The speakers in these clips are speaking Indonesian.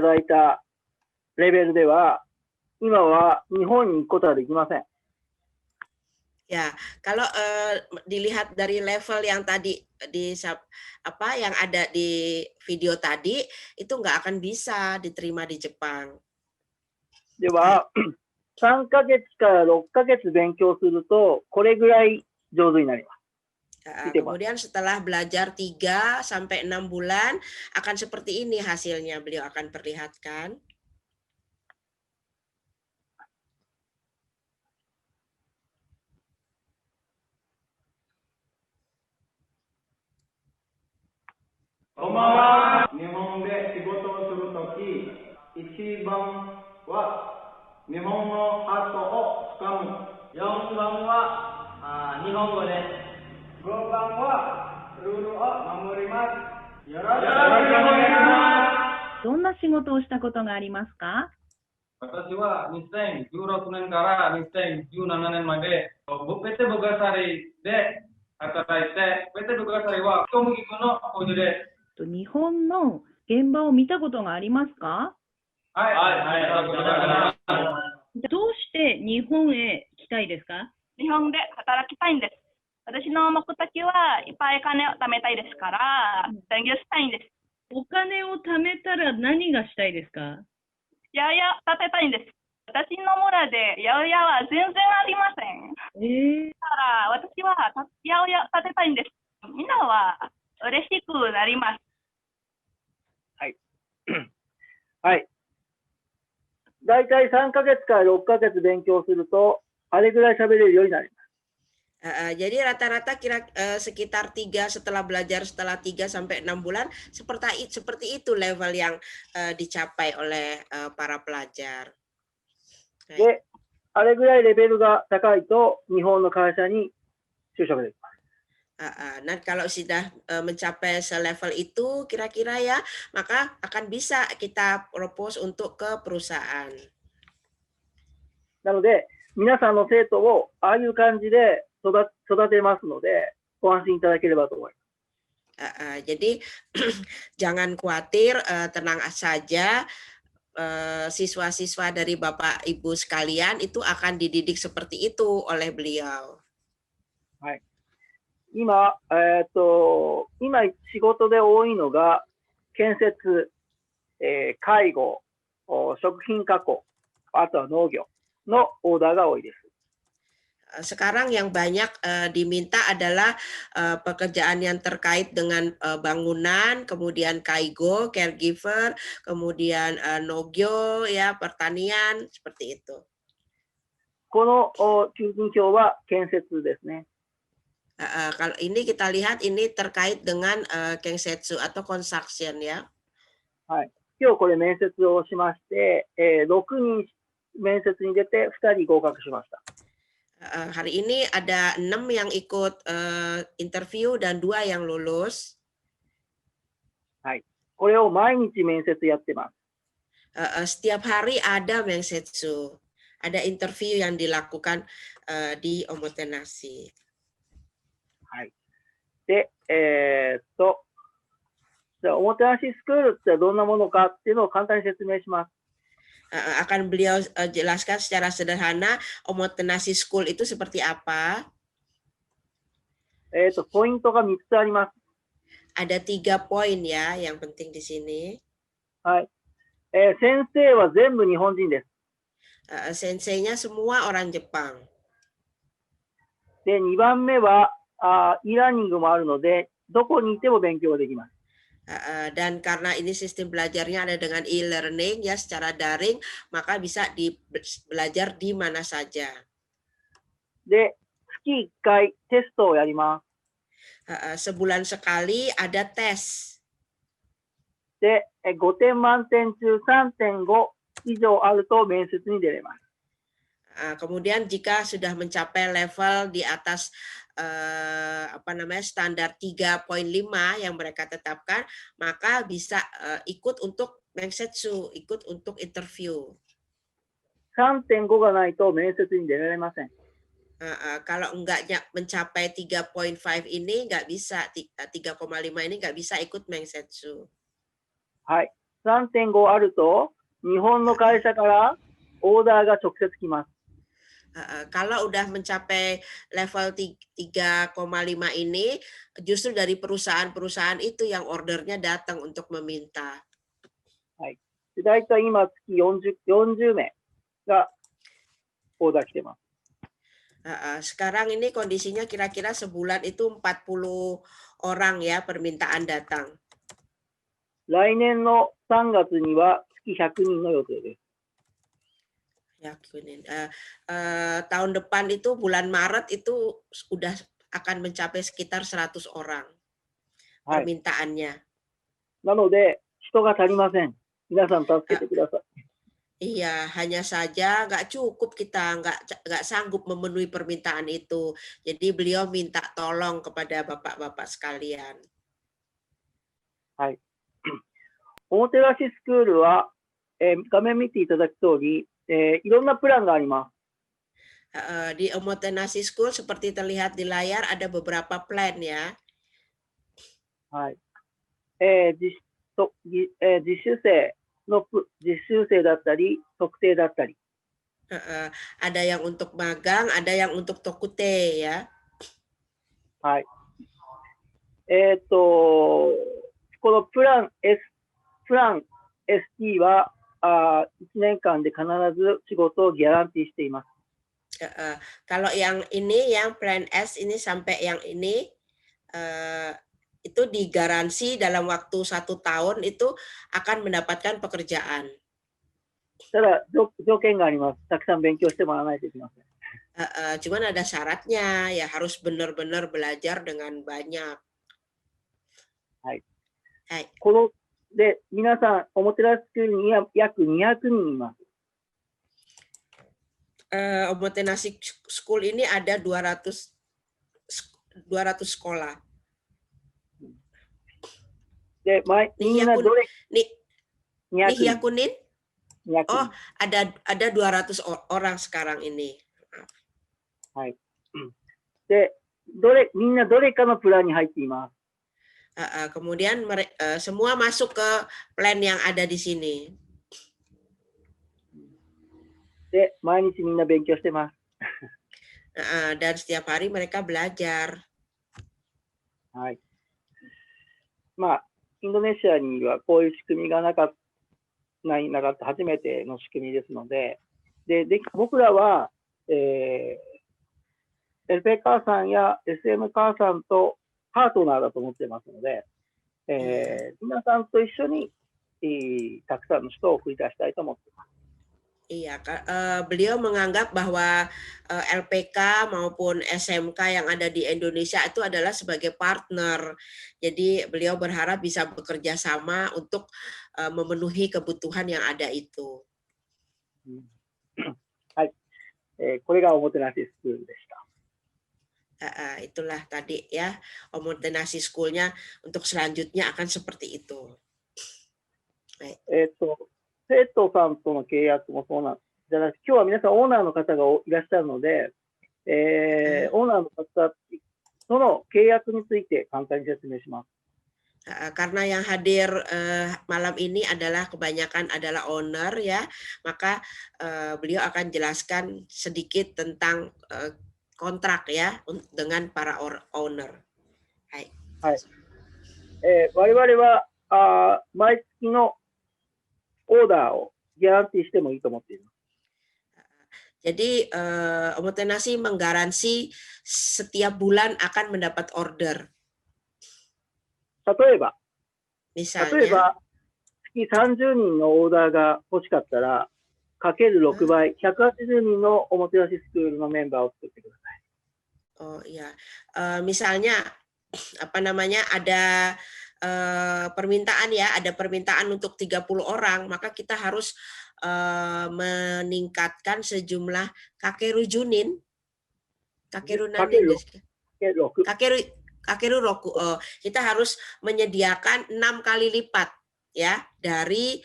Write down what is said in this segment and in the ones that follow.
だいたレベルでは、今は日本に行くことはできません。Ya, kalau dilihat dari level yang tadi yang ada di video tadi itu nggak akan bisa diterima di Jepang. では、3ヶ月から6ヶ月勉強すると、これぐらい上手になります。Kemudian setelah belajar 3 sampai 6 bulan akan seperti ini hasilnya, beliau akan perlihatkan. Donna 仕事をしたことがありますか？私は2016年から2017年までPT Bogasariで働いて、PT Bogasariは小麦粉の工場です。日本の現場を見たことがありますか？はい。どうして日本へ来たいですか？日本で働きたいんです。私の目的はいっぱい金を貯めたいですから、勉強したいんです。お金を貯めたら何がしたいですか？八百屋建てたいんです。私の村で八百屋は全然ありません。だから私は八百屋建てたいんです。みんなは嬉しくなります。はい。はい。だいたい3ヶ月から6ヶ月勉強すると、あれぐらい喋れるようになります。Jadi rata-rata sekitar 3 sampai 6 bulan seperti itu level yang dicapai oleh para pelajar. で、あれぐらいレベルが高いと日本の会社に就職できます。Nah, kalau sudah mencapai selevel itu kira-kira ya, maka akan bisa kita propose untuk ke perusahaan. なので、皆さんの生徒をああいう感じで育てますので、ご安心いただければと思います。Jadi jangan khawatir, tenang saja. Siswa-siswa dari Bapak Ibu sekalian itu akan dididik seperti itu oleh beliau. はい。今仕事で多いのが建設、介護、食品加工、あとは農業のオーダーが多いです。Sekarang yang banyak diminta adalah pekerjaan yang terkait dengan bangunan, kemudian kaigo, caregiver, kemudian nogyo, ya pertanian, seperti itu. この求人票は建設ですね。Kalau ini kita lihat ini terkait dengan kensetsu atau construction ya. はい。今日これ面接をしまして、6人面接に出て2人合格しました。Hari ini ada 6 yang ikut interview dan 2 yang lulus. はい。これを毎日面接やってます。Setiap hari ada mensetsu, ada interview yang dilakukan di Omotenashi. はい。で、じゃあ、おもてなしスクールってどんなものかっていうのを簡単に説明します。Akan beliau jelaskan secara sederhana Omotenashi School itu seperti apa. ポイントが3つあります。Ada 3 poin ya yang penting di sini. はい。先生は全部日本人です。Senseinya semua orang Jepang. で、2番目はe ラーニングもあるので、どこにいても勉強ができます。Dan karena ini sistem belajarnya ada dengan e-learning ya secara daring, maka bisa belajar di mana saja. で、月1回テストをやります。Sebulan sekali ada tes. で、5点満点中 3.5 以上あると面接に出れます。Kemudian jika sudah mencapai level di atas standar 3.5 yang mereka tetapkan, maka bisa ikut untuk mensetsu, ikut untuk interview. 3.5 がないと面接に出られません。Kalau enggak mencapai 3.5 ini enggak bisa, 3,5 ini enggak bisa ikut mensetsu. はい。3.5 あると、日本の会社からオーダーが直接来ます。Kalau udah mencapai level 3,5 ini, justru dari perusahaan-perusahaan itu yang ordernya datang untuk meminta. で大体今月40名がオーダー来てます。Sekarang ini kondisinya kira-kira sebulan itu 40 orang ya permintaan datang. 来年の3月には月100人の予定です。Ya, tahun depan itu bulan Maret itu udah akan mencapai sekitar 100 orang permintaannya. なので人が足りません。皆さん助けてください。 Iya, hanya saja nggak cukup kita, nggak sanggup memenuhi permintaan itu. Jadi beliau minta tolong kepada bapak-bapak sekalian. はい。おもてなしスクールは、画面見ていただく通り、いろんなプランがあります。Di Omotenashi School seperti terlihat di layar ada beberapa plan ya. はい。実習生だったり、特定だったり。Ada yang untuk magang, ada yang untuk tokute ya. はい。このプラン ST は1年間で必ず仕事をギャランティーしています。Kalau yang ini, yang plan S ini sampai yang ini, itu digaransi dalam waktu 1 tahun itu akan mendapatkan pekerjaan. ただ条件があります。たくさん勉強してもらわないといけません。Cuman ada syaratnya, ya harus benar-benar belajar dengan banyak. はい。はい。こので皆さんおもてなしスクールには約200人います。Omotenashi School ini ada 200 sekolah. で、みんなどれ200 kunin? 200 Oh, ada 200 orang sekarang ini. はい。で、みんなどれかのプランに入っています。Kemudian semua masuk ke plan yang ada di sini. で、毎日みんな勉強してます。Dan setiap hari mereka belajar. はい。まあ、インドネシアにはこういう仕組みがなかった初めての仕組みですので、僕らは、LP 母さんや SM 母さんとパートナーだと思ってますので、皆さんと一緒に、たくさんの人を送り出したいと思っています。Iya, beliau menganggap bahwa LPK maupun SMK yang ada di Indonesia itu adalah sebagai partner. Jadi beliau berharap bisa bekerja sama untuk memenuhi kebutuhan yang ada itu. はい。これがおもてなしスクールでした。Itulah tadi ya, Omotenashi School-nya untuk selanjutnya akan seperti itu. 生徒さんとの契約もそうなんじゃなくて、今日は皆さんオーナーの方がいらっしゃるので、オーナーの方との契約について簡単に説明します。Karena yang hadir malam ini adalah kebanyakan adalah owner ya, maka beliau akan jelaskan sedikit tentang kontrak ya dengan para owner. Hai. はい。我々は毎月のオーダーをギャランティーしてもいいと思っています。Jadi Omotenashi menggaransi setiap bulan akan mendapat order. 例えば Misalnya, 月30人のオーダーが欲しかったら、かける6倍、180人のおもてなしスクールのメンバーを作ってください。Oh iya, misalnya apa namanya ada permintaan ya, ada permintaan untuk 30 orang, maka kita harus meningkatkan sejumlah kakeru junin. Kakeru nanin. Kakeru roku. Kita harus menyediakan 6 kali lipat ya dari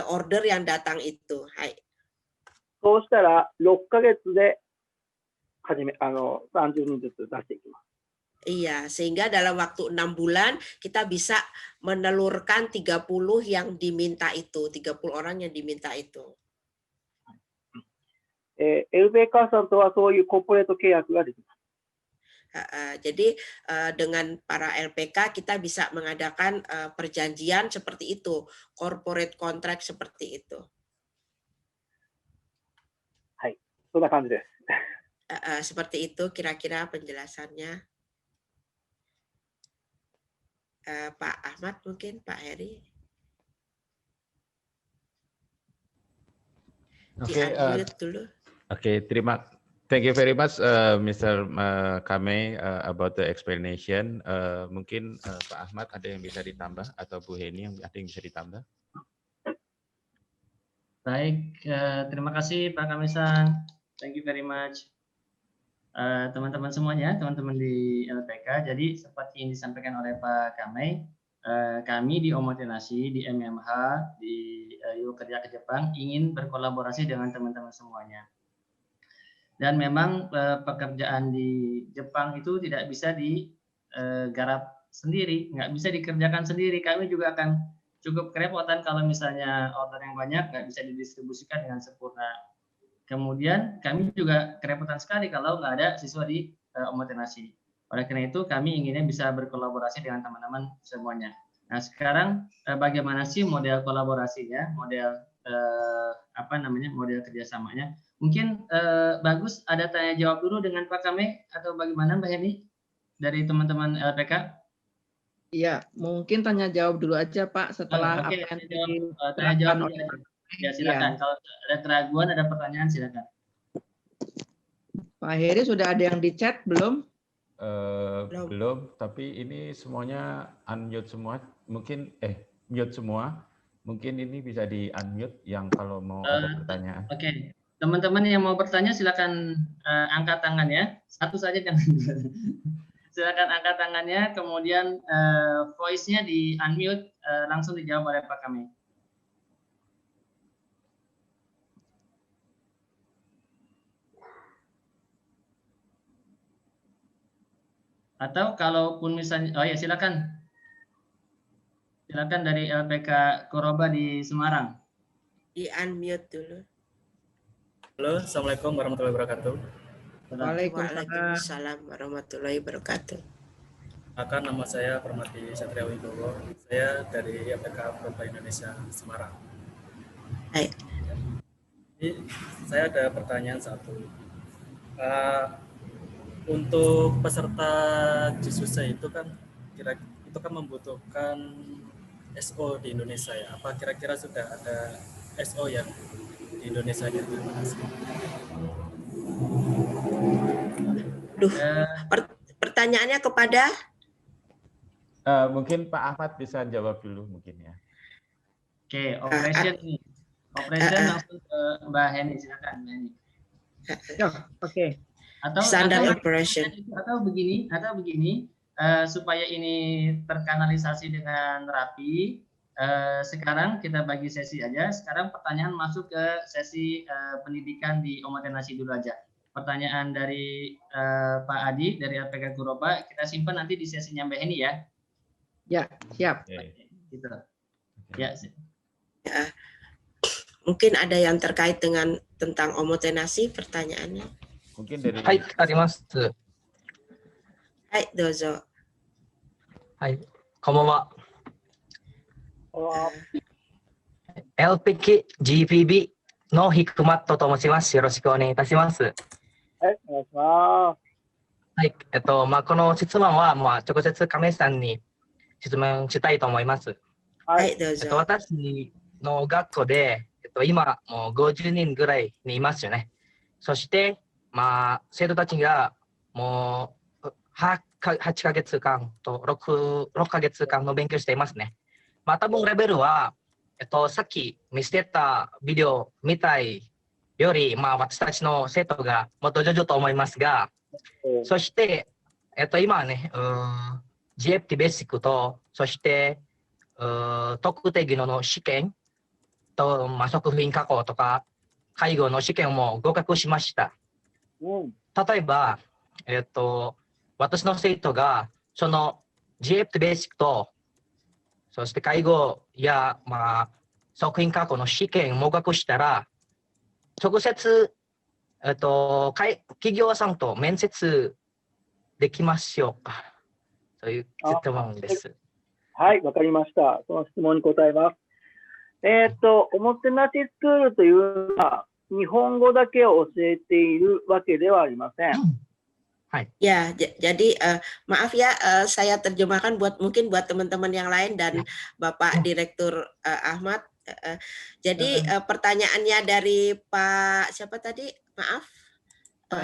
order yang datang itu. Hai. そうしたら6ヶ月で30人ずつ出していきます。Iya, sehingga dalam waktu 6 bulan kita bisa menelurkan 30 yang diminta itu, 30 orang yang diminta itu. LBK さんとはそういうコーポレート契約ができます。Jadi dengan para LPK kita bisa mengadakan perjanjian seperti itu, corporate contract seperti itu. はい、そんな感じです。Seperti itu kira-kira penjelasannya. Pak Ahmad mungkin, Pak Heri. Di-unmute dulu. Okay, thank you very much, Mr. Kamei, about the explanation. Mungkin Pak Ahmad ada yang bisa ditambah atau Bu Heni ada yang bisa ditambah? Baik, terima kasih Pak Kamei-san. Thank you very much. Teman-teman semuanya, teman-teman di LPK. Jadi seperti yang disampaikan oleh Pak Kamei, kami di Omotenashi, di MMH, di Yuk Kerja ke Jepang ingin berkolaborasi dengan teman-teman semuanya. Dan memang pekerjaan di Jepang itu tidak bisa digarap sendiri, nggak bisa dikerjakan sendiri. Kami juga akan cukup kerepotan kalau misalnya order yang banyak nggak bisa didistribusikan dengan sempurna. Kemudian kami juga kerepotan sekali kalau nggak ada siswa di Omotenashi. Oleh karena itu kami inginnya bisa berkolaborasi dengan teman-teman semuanya. Nah sekarang bagaimana sih model kolaborasinya, model model kerjasamanya? Mungkin bagus ada tanya jawab dulu dengan Pak Kamei atau bagaimana Mbak Heni dari teman-teman LPK? Iya, mungkin tanya jawab dulu aja Pak setelah Oke, apa yang tanya jawab oleh Pak. Ya silakan. Kalau ada keraguan, ada pertanyaan silakan. Pak Heri sudah ada yang di chat belum? Belum, tapi ini semuanya unmute semua. Mungkin mute semua. Mungkin ini bisa di unmute yang kalau mau ada pertanyaan. Oke. Teman-teman yang mau bertanya silakan angkat tangan ya. Satu saja jangan dua. Silakan angkat tangannya, kemudian voice-nya di unmute, langsung dijawab oleh Pak Kamei. Atau kalaupun misalnya, oh ya silakan. Silakan dari LPK Kuroba di Semarang. Di unmute dulu. Halo, Assalamualaikum warahmatullahi wabarakatuh. Waalaikumsalam warahmatullahi wabarakatuh. Maka nama saya Permati Satria Wibowo. Saya dari LPK Kuroba Indonesia Semarang. Hai. Jadi, saya ada pertanyaan satu. Untuk peserta JISUSA itu kan membutuhkan SO di Indonesia ya. Apa kira-kira sudah ada SO yang di Indonesia? Terima kasih. Pertanyaannya kepada? Mungkin Pak Ahmad bisa jawab dulu mungkin ya. Oke, operation nih. Operation langsung ke Mbak Heni, silakan Mbak Heni. Oke. Atau begini, supaya ini terkanalisasi dengan rapi, sekarang kita bagi sesi aja. Sekarang pertanyaan masuk ke sesi pendidikan di Omotenashi dulu aja. Pertanyaan dari Pak Adi dari LPK Kuroba kita simpan nanti di sesinya Mbak Heni ya. Ya, siap. Gitu. Ya. Mungkin ada yang terkait dengan tentang Omotenashi pertanyaannya. Mungkin dari はい、あります。はい、どうぞ。はい、こんばんは。LPK GPB のヒクマットと申します。よろしくお願いいたします。はい、お願いします。はい、この質問は、直接亀井さんに質問したいと思います。はい、どうぞ。私の学校で、今もう50人ぐらいにいますよね。そして、生徒たちがもう8ヶ月間と6ヶ月間の勉強していますね。多分レベルは、さっき見せてたビデオみたいより、私たちの生徒がもっと上手と思いますが、そして、今はね、GFT ベーシックと、そして、特定技能の試験と、食品加工とか、介護の試験も合格しました。例えば、私の生徒が、その GF ベーシックと、そして介護や、食品加工の試験合格したら、直接、企業さんと面接できましょうか。そういう質問です。はい、わかりました。その質問に答えます。おもてなしスクールというのは、日本語だけを教えているわけではありません。Ya, jadi maaf ya, saya terjemahkan mungkin buat teman-teman yang lain dan Bapak Direktur Ahmad. Jadi pertanyaannya dari Pak siapa tadi? Maaf. Pak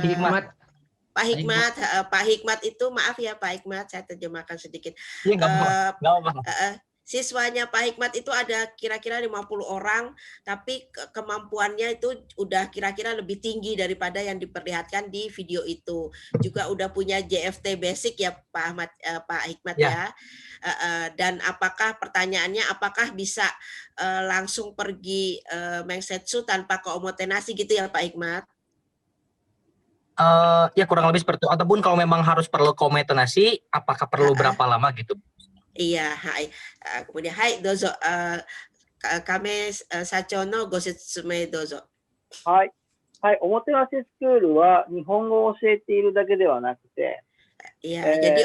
Hikmat. Pak Hikmat itu maaf ya Pak Hikmat, saya terjemahkan sedikit. Siswanya Pak Hikmat itu ada kira-kira 50 orang, tapi kemampuannya itu udah kira-kira lebih tinggi daripada yang diperlihatkan di video itu. Juga udah punya JFT basic ya Pak Hikmat ya. Dan apakah pertanyaannya apakah bisa langsung pergi Mengsetsu tanpa keomotenasi gitu ya Pak Hikmat? Ya kurang lebih seperti itu. Ataupun kalau memang harus perlu kometonasi, apakah perlu berapa lama gitu? Iya, kemudian dozo kame sacho no gosetsume dozo. はい、おもてなしスクールは日本語を教えているだけではなくて、jadi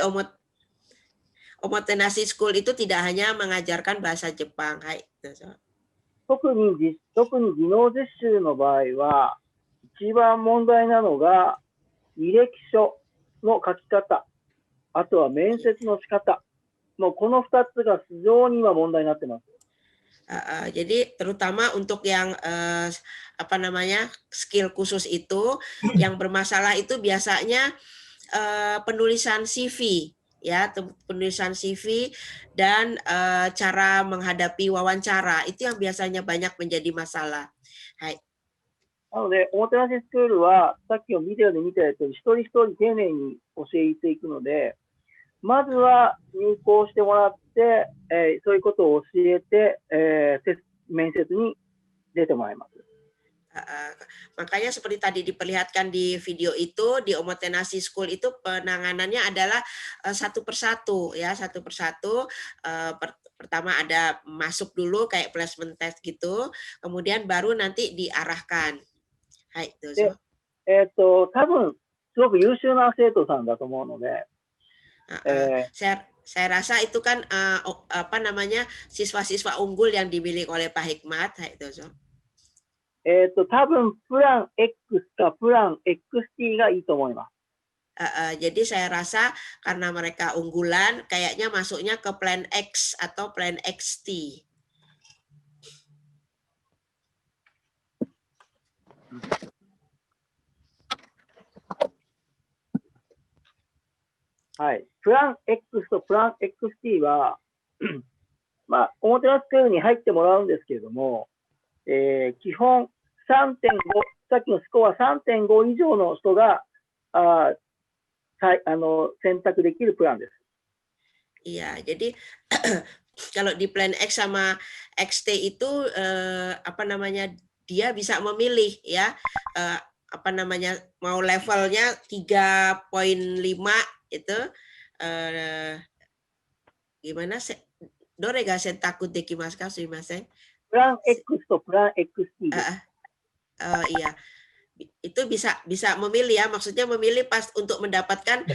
omotenashi school itu tidak hanya mengajarkan bahasa Jepang. はい、どうぞ。特に技能実習の場合は、一番問題なのが履歴書の書き方、あとは面接の仕方。もうこの2つが非常に今問題になってます。Jadi terutama untuk yang skill khusus itu yang bermasalah itu biasanya penulisan CV ya, penulisan CV dan cara menghadapi wawancara itu yang biasanya banyak menjadi masalah. なので、おもてなしスクールはさっきのビデオで見たやつを一人一人丁寧に教えていくので、まずは入校してもらって、そういうことを教えて、面接に出てもらいます。Makanya seperti tadi diperlihatkan di video itu, di Omotenashi School itu penanganannya adalah satu persatu ya, satu persatu. Pertama ada masuk dulu kayak placement test gitu, kemudian baru nanti diarahkan. Hai, dozo. 多分すごく優秀な生徒さんだと思うので。Saya rasa itu kan siswa-siswa unggul yang dimiliki oleh Pak Hikmat. Itu so. 多分プラン X かプラン XT がいいと思います。Jadi saya rasa karena mereka unggulan, kayaknya masuknya ke plan X atau plan XT. はい、プラン X とプラン XT は、おもてなしスクールに入ってもらうんですけれども、基本 3.5、さっきのスコア 3.5 以上の人が選択できるプランです。Iya, jadi kalau di plan X sama XT itu dia bisa memilih ya mau levelnya 3.5 itu gimana dore ga sentaku dekimasu ka sumimasen? Plan X to plan XT. Iya. Itu bisa memilih ya, maksudnya memilih pas untuk mendapatkan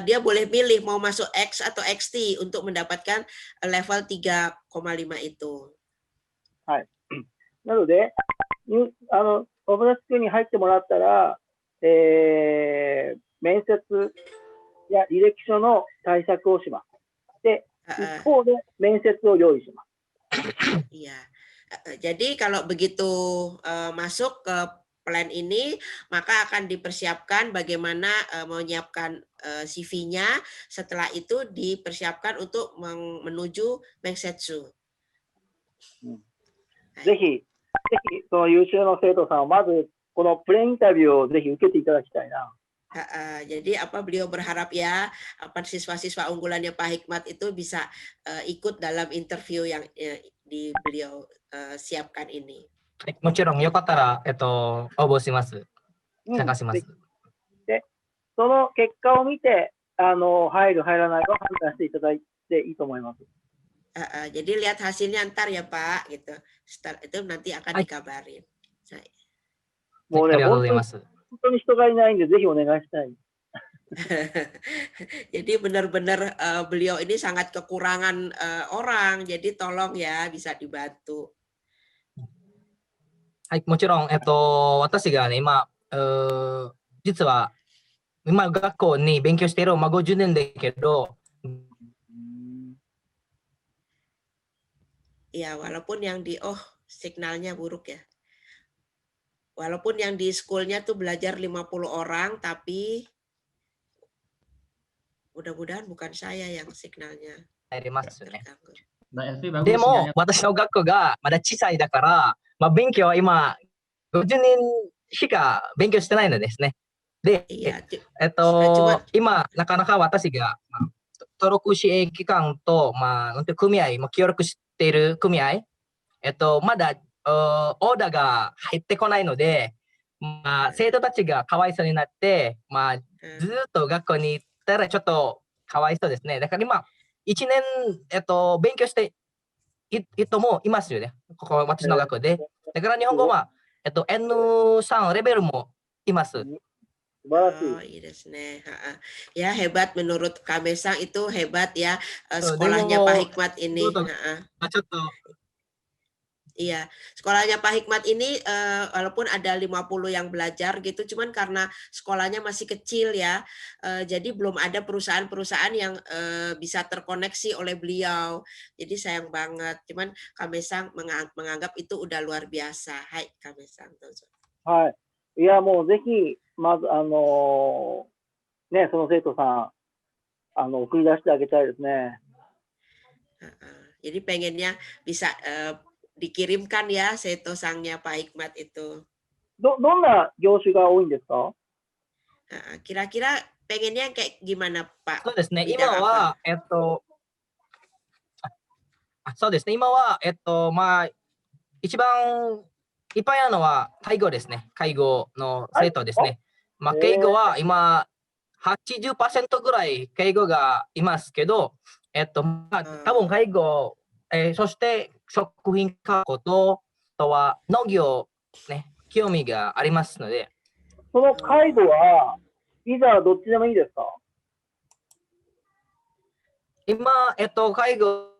dia boleh milih mau masuk X atau XT untuk mendapatkan level 3.5 itu. はい。なので、オムラスクに入ってもらったら、面接や履歴書の対策をします。で、一方で面接を用意します。Iya. Jadi kalau begitu masuk ke plan ini, maka akan dipersiapkan bagaimana menyiapkan CV-nya. Setelah itu dipersiapkan untuk menuju Mengsetsu. ぜひその優秀な生徒さんはまずこのプレインタビューをぜひ受けていただきたいな。Jadi beliau berharap ya siswa-siswa unggulannya Pak Hikmat itu bisa ikut dalam interview yang beliau siapkan ini. もちろんよかったら応募します。参加します。で、その結果を見て入る、入らないを判断していただいていいと思います。Jadi lihat hasilnya ntar ya Pak, gitu. Setelah itu nanti akan dikabarin. もうね、ありがとうございます。本当に人がいないんで、ぜひお願いしたい。Jadi benar-benar beliau ini sangat kekurangan orang, jadi tolong ya bisa dibantu. はい、もちろん、私がね、今、実は、今、学校に勉強している、50年だけど、Ya, walaupun yang di, signalnya buruk ya. Walaupun yang di school-nya tuh belajar 50 orang, tapi mudah-mudahan bukan saya yang signalnya 入りますよね。 terganggu. Mbak Elvi, bagus でも sinyalnya. 私の学校がまだ小さいだから、勉強は今50人しか勉強してないのですね。で、Iya, 今なかなか私が、登録支援機関と、組合、協力している組合、まだオーダーが入ってこないので、生徒たちがかわいそうになって、ずっと学校に行ったらちょっとかわいそうですね。だから今1年、勉強している人もいますよね。ここ私の学校で。だから日本語は、N3 レベルもいます。Oh, iya desne. Ya hebat menurut Kamesang itu hebat ya sekolahnya Pak Hikmat ini. Iya, sekolahnya Pak Hikmat ini walaupun ada 50 yang belajar gitu, cuman karena sekolahnya masih kecil ya, jadi belum ada perusahaan-perusahaan yang bisa terkoneksi oleh beliau. Jadi sayang banget. Cuman Kamesang menganggap itu udah luar biasa. Hai Kamesang. はい。いや、もうぜひ、まず、ね、その生徒さん、送り出してあげたいですね。Jadi pengennya bisa dikirimkan ya setosangnya Pak Hikmat itu. どんな業種が多いんですか？ Kira-kira pengennya kayak gimana Pak? そうですね、今は、そうですね、今は、一番いっぱいあるのは介護ですね。介護の生徒ですね。介護は今 80% ぐらい介護がいますけど、多分介護、そして食品加工と、あとは農業ね、興味がありますので。その介護は、ビザはどっちでもいいですか？今、介護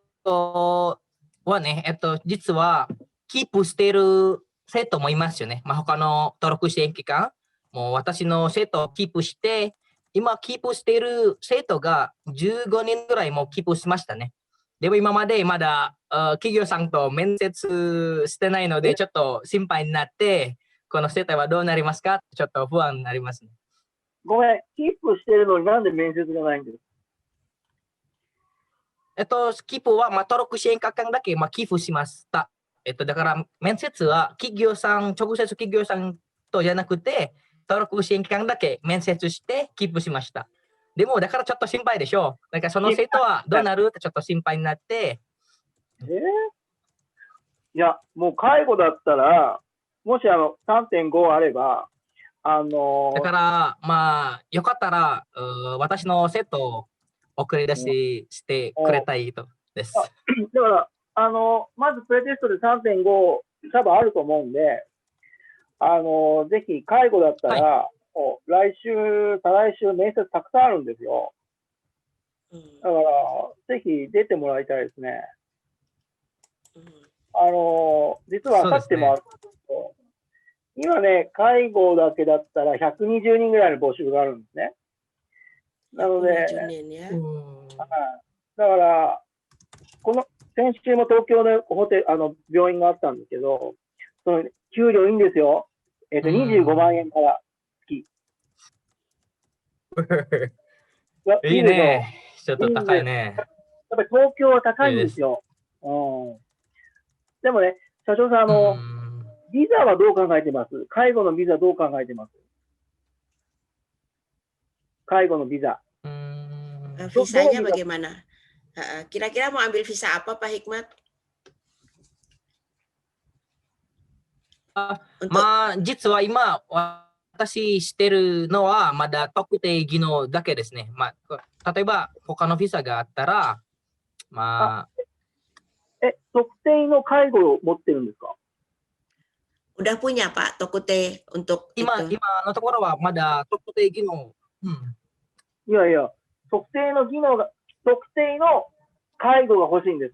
はね、実はキープしている生徒もいますよね。他の登録支援機関、もう私の生徒をキープして、今キープしている生徒が15人ぐらいもキープしましたね。でも今までまだ企業さんと面接してないので、ちょっと心配になって、この生徒はどうなりますかちょっと不安になりますね。ごめん、キープしてるのになんで面接がないんですか？キープは、登録支援機関だけ、寄付しました。だから面接は企業さん、直接企業さんとじゃなくて、登録支援機関だけ面接してキープしました。でも、だからちょっと心配でしょう。だからその生徒はどうなるってちょっと心配になって。いや、もう介護だったら、もし3.5 あれば、だから、よかったら、私の生徒を送り出してくれたいとです。だから、まずプレテストで 3.5 多分あると思うんで、ぜひ介護だったら、来週、再来週面接たくさんあるんですよ。だから、ぜひ出てもらいたいですね。実は明後日もあるんですけど、今ね、介護だけだったら120人ぐらいの募集があるんですね。なので、だから、先週も東京で病院があったんですけど、その給料いいんですよ。25万円から月。いいね。ちょっと高いね。やっぱり東京は高いんですよ。でもね、社長さん、ビザはどう考えてます？介護のビザどう考えてます？介護のビザ。Visanya bagaimana? Kira-kira mau ambil visa apa Pak Hikmat? 実は今、私してるのはまだ特定技能だけですね。まあ、例えば他のビザがあったら、まあ、特定の介護を持ってるんですか？ Udah punya Pak Tokute untuk 今 itu. のところはまだ特定技能、いやいや、特定の介護が欲しいんです。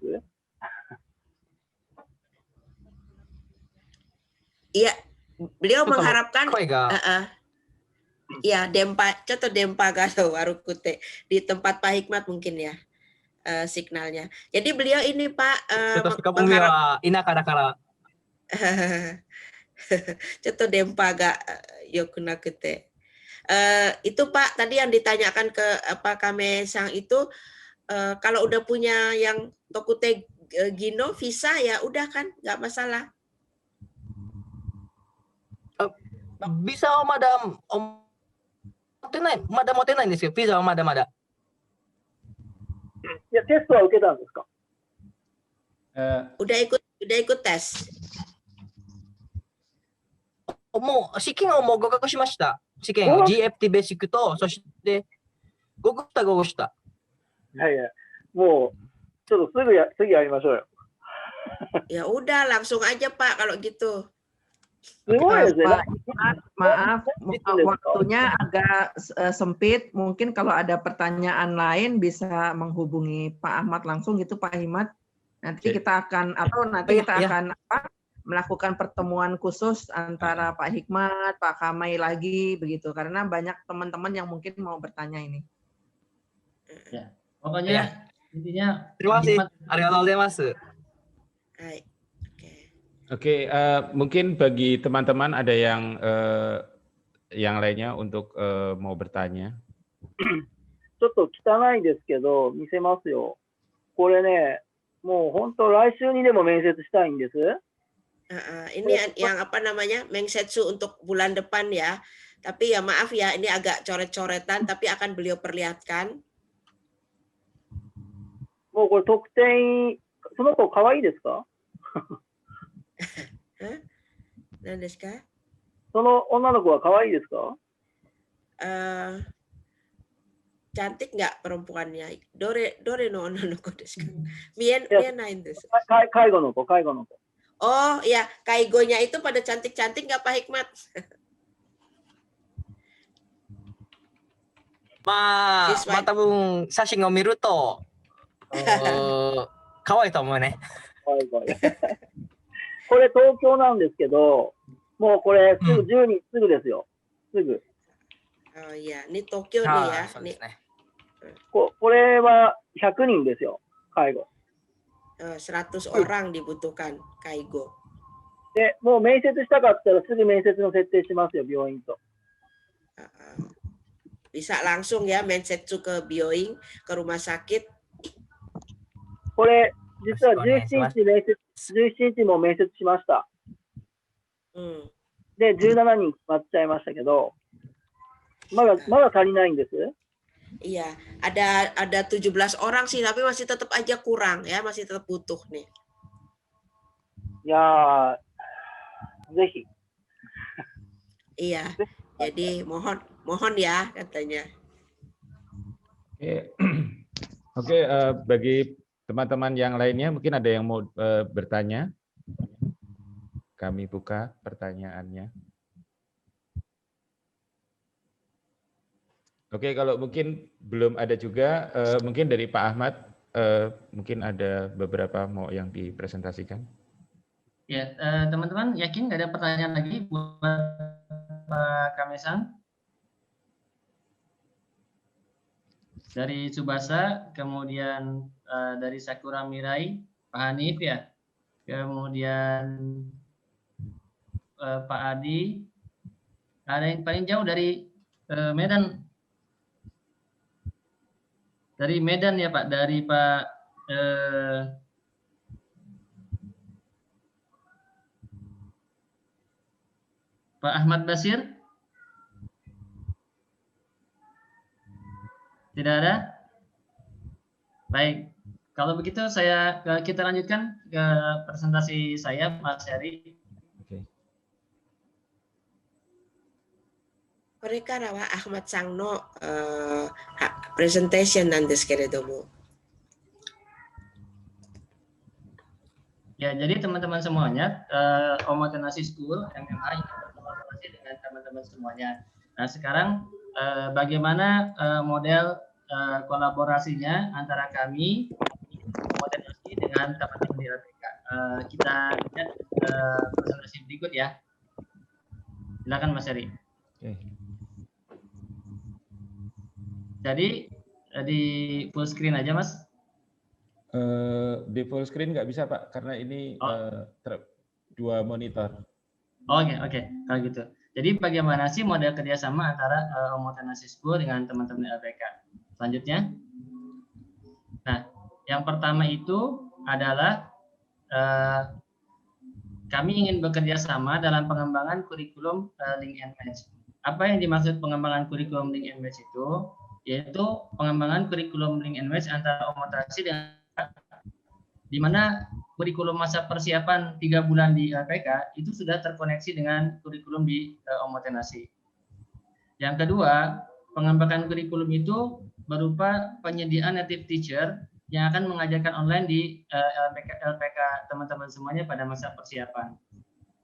Iya, beliau Itu kalau mengharapkan Koega. Iya, contoh Dempa Gaso Warukute di tempat Pak Hikmat mungkin ya signalnya. Jadi beliau ini Pak ちょっとSukabumiは田舎だから。contoh Dempa ga yokunakute. Itu Pak tadi yang ditanyakan ke Kame Sang itu kalau udah punya yang Tokute Gino visa ya udah kan nggak masalah. Visa はまだ持ってないんですよ。ビザはまだまだ。いや、テストは受けたんですか？ Udah ikut tes. もう試験をもう合格しました。試験を GFT ベーシックと、そして合格した。いやいや、もうちょっと次やりましょうよ。Ya udah langsung aja Pak kalau gitu. Maaf, waktunya agak sempit. Mungkin kalau ada pertanyaan lain bisa menghubungi Pak Ahmad langsung gitu Pak Hikmat. Nanti kita akan melakukan pertemuan khusus antara Pak Hikmat, Pak Kamei lagi begitu. Karena banyak teman-teman yang mungkin mau bertanya ini. Ya, pokoknya intinya. Terima kasih. Arigatou gozaimasu. Oke, mungkin bagi teman-teman ada yang lainnya untuk mau bertanya. ちょっと汚いですけど見せますよ。これね、もう本当来週にでも面接したいんです。Ini yang Mengsetsu untuk bulan depan ya. Tapi ya maaf ya, ini agak coret-coretan, tapi akan beliau perlihatkan. もうこれ特典、その子可愛いですか？何ですか？その女の子は可愛いですか？ cantik nggak perempuannya? Dore no ononoko desu ka? Mien desu. 介護の子。Oh ya, kaigonya itu pada cantik-cantik nggak Pak Hikmat? まあ多分写真を見ると可愛いと思うね。これ東京なんですけど、もうこれすぐ10人すぐですよ。すぐ。Oh iya, ini Tokyo nih ya.これは100人ですよ、介護。100 orang dibutuhkan kaigo. で、もう面接したかったらすぐ面接の設定しますよ、病院と。Bisa langsung ya mensetsu ke Bioing, ke rumah sakit. これ実は17日も面接しました。で、17人決まっちゃいましたけど、まだ足りないんです。Iya, ada 17 orang sih, tapi masih tetap aja kurang ya, masih tetap butuh nih. Ya, ぜひ。 Iya, jadi mohon ya katanya. Oke, bagi teman-teman yang lainnya mungkin ada yang mau bertanya. Kami buka pertanyaannya. Oke, kalau mungkin belum ada juga, mungkin dari Pak Ahmad, mungkin ada beberapa mau yang dipresentasikan. Ya, teman-teman yakin nggak ada pertanyaan lagi buat Pak Kamesang? Dari Tsubasa, kemudian dari Sakura Mirai, Pak Hanif ya, kemudian Pak Adi, ada yang paling jauh dari Medan. Dari Medan ya Pak, dari Pak Pak Ahmad Basir. Tidak ada? Baik, kalau begitu kita lanjutkan ke presentasi saya, Mas Heri. これからはAhmadさんのプレゼンテーションなんですけれども。Ya, jadi teman-teman semuanya, Omotenasi School MMA ini berkolaborasi dengan teman-teman semuanya. Nah, sekarang bagaimana model kolaborasinya antara kami Omotenasi dengan teman-teman di LPK? Kita lihat presentasi berikut ya. Silakan Mas Heri. Jadi di full screen aja Mas. Di full screen nggak bisa Pak, karena ini dua monitor. Oke, kalau gitu. Jadi bagaimana sih model kerjasama antara Omotenasi School dengan teman-teman LPK? Selanjutnya, nah yang pertama itu adalah kami ingin bekerja sama dalam pengembangan kurikulum Link and Match. Apa yang dimaksud pengembangan kurikulum Link and Match itu? Yaitu pengembangan kurikulum Link and Match antara Omotenasi dengan di mana kurikulum masa persiapan 3 bulan di LPK itu sudah terkoneksi dengan kurikulum di Omotenasi. Yang kedua, pengembangan kurikulum itu berupa penyediaan native teacher yang akan mengajarkan online di LPK teman-teman semuanya pada masa persiapan.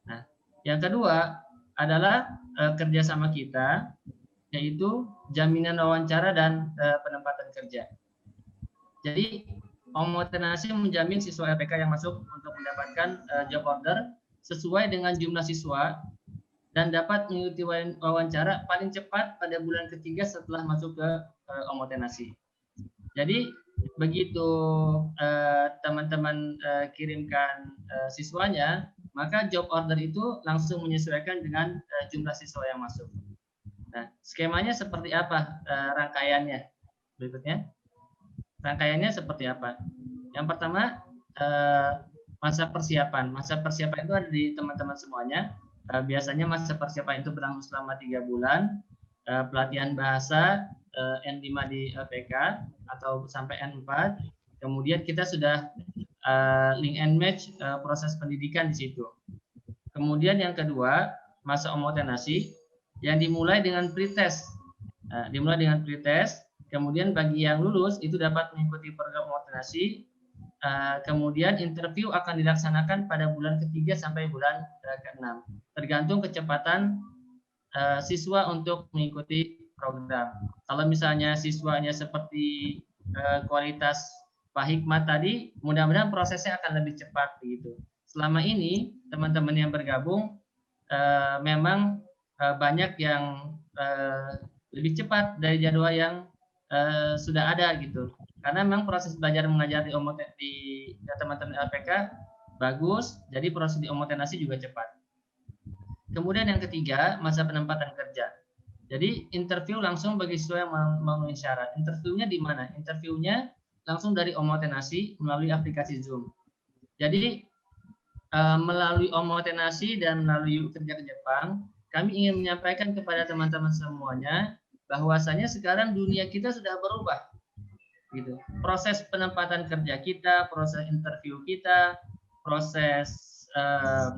Nah, yang kedua adalah kerjasama kita, yaitu jaminan wawancara dan penempatan kerja. Jadi Omotenasi menjamin siswa LPK yang masuk untuk mendapatkan job order sesuai dengan jumlah siswa dan dapat mengikuti wawancara paling cepat pada bulan ketiga setelah masuk ke Omotenasi. Jadi begitu teman-teman kirimkan siswanya, maka job order itu langsung menyesuaikan dengan jumlah siswa yang masuk. Nah, skemanya seperti apa rangkaiannya? Berikutnya. Rangkaiannya seperti apa? Yang pertama, masa persiapan. Masa persiapan itu ada di teman-teman semuanya. Biasanya masa persiapan itu berlangsung selama 3 bulan. Pelatihan bahasa N5 di LPK atau sampai N4. Kemudian kita sudah link and match proses pendidikan di situ. Kemudian yang kedua, masa Omotenasi yang dimulai dengan pretest. Dimulai dengan pretest. Kemudian bagi yang lulus itu dapat mengikuti program Omotenasi. Kemudian interview akan dilaksanakan pada bulan ketiga sampai bulan ke-6. Tergantung kecepatan siswa untuk mengikuti program. Kalau misalnya siswanya seperti kualitas Pak Hikmat tadi, mudah-mudahan prosesnya akan lebih cepat begitu. Selama ini teman-teman yang bergabung memang banyak yang lebih cepat dari jadwal yang sudah ada gitu, karena memang proses belajar mengajar di teman-teman LPK bagus, jadi proses di Omotenasi juga cepat. Kemudian yang ketiga, masa penempatan kerja. Jadi interview langsung bagi siswa yang memenuhi syarat. Interviewnya di mana? Interviewnya langsung dari Omotenasi melalui aplikasi Zoom. Jadi melalui Omotenasi dan melalui kerja ke Jepang, kami ingin menyampaikan kepada teman-teman semuanya bahwasanya sekarang dunia kita sudah berubah, gitu. Proses penempatan kerja kita, proses interview kita, proses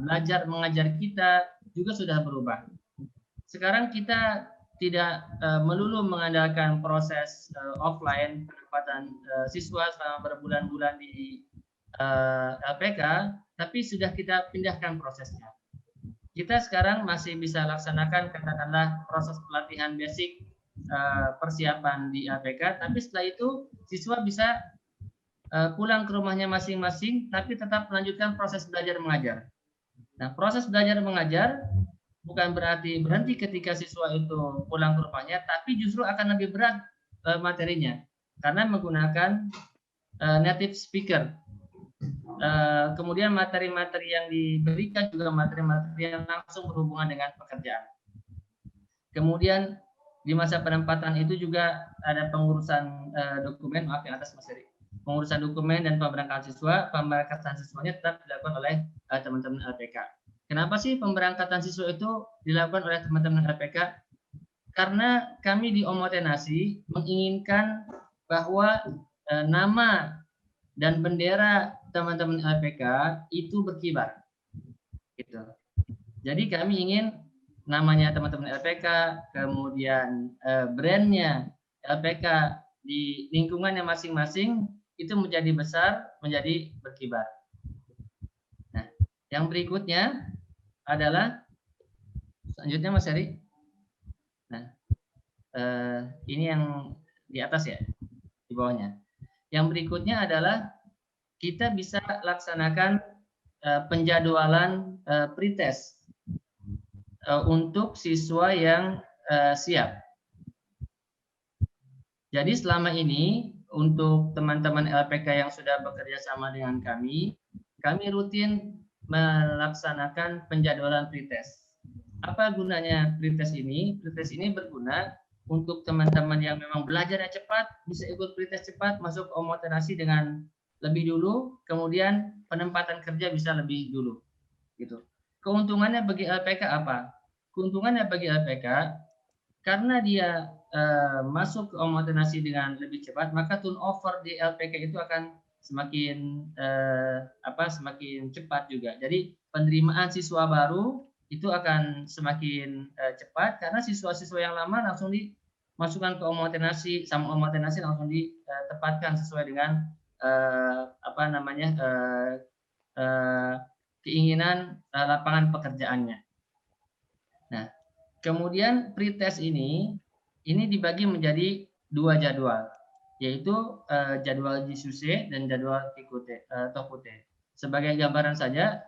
belajar mengajar kita juga sudah berubah. Sekarang kita tidak melulu mengandalkan proses offline penempatan siswa selama berbulan-bulan di LPK, tapi sudah kita pindahkan prosesnya. Kita sekarang masih bisa laksanakan katakanlah proses pelatihan basic persiapan di LPK, tapi setelah itu siswa bisa pulang ke rumahnya masing-masing, tapi tetap melanjutkan proses belajar mengajar. Nah, proses belajar mengajar bukan berarti berhenti ketika siswa itu pulang ke rumahnya, tapi justru akan lebih berat materinya, karena menggunakan native speaker. Kemudian materi-materi yang diberikan juga materi-materi yang langsung berhubungan dengan pekerjaan. Kemudian di masa penempatan itu juga ada pengurusan dokumen, maaf yang atas Mas Heri. Pengurusan dokumen dan pemberangkatan siswanya tetap dilakukan oleh teman-teman LPK. Kenapa sih pemberangkatan siswa itu dilakukan oleh teman-teman LPK? Karena kami di Omotenasi menginginkan bahwa nama dan bendera teman-teman LPK itu berkibar. Gitu. Jadi kami ingin namanya teman-teman LPK, kemudian brandnya LPK di lingkungannya masing-masing itu menjadi besar, menjadi berkibar. Nah, yang berikutnya adalah selanjutnya Mas Heri. Nah, ini yang di atas ya, di bawahnya. Yang berikutnya adalah kita bisa laksanakan penjadwalan pretest untuk siswa yang siap. Jadi selama ini untuk teman-teman LPK yang sudah bekerja sama dengan kami rutin melaksanakan penjadwalan pretest. Apa gunanya pretest ini? Pretest ini berguna untuk teman-teman yang memang belajarnya cepat, bisa ikut pretest cepat, masuk omotenasi dengan lebih dulu, kemudian penempatan kerja bisa lebih dulu. Gitu. Keuntungannya bagi LPK apa? Keuntungannya bagi LPK, karena dia masuk ke omotenasi dengan lebih cepat, maka turnover di LPK itu akan semakin semakin cepat juga. Jadi penerimaan siswa baru itu akan semakin cepat karena siswa-siswa yang lama langsung dimasukkan ke omotenasi, sama omotenasi langsung ditempatkan sesuai dengan keinginan lapangan pekerjaannya. Nah, kemudian pretest ini dibagi menjadi 2 jadwal, yaitu jadwal Jisuse dan jadwal Tokute. Sebagai gambaran saja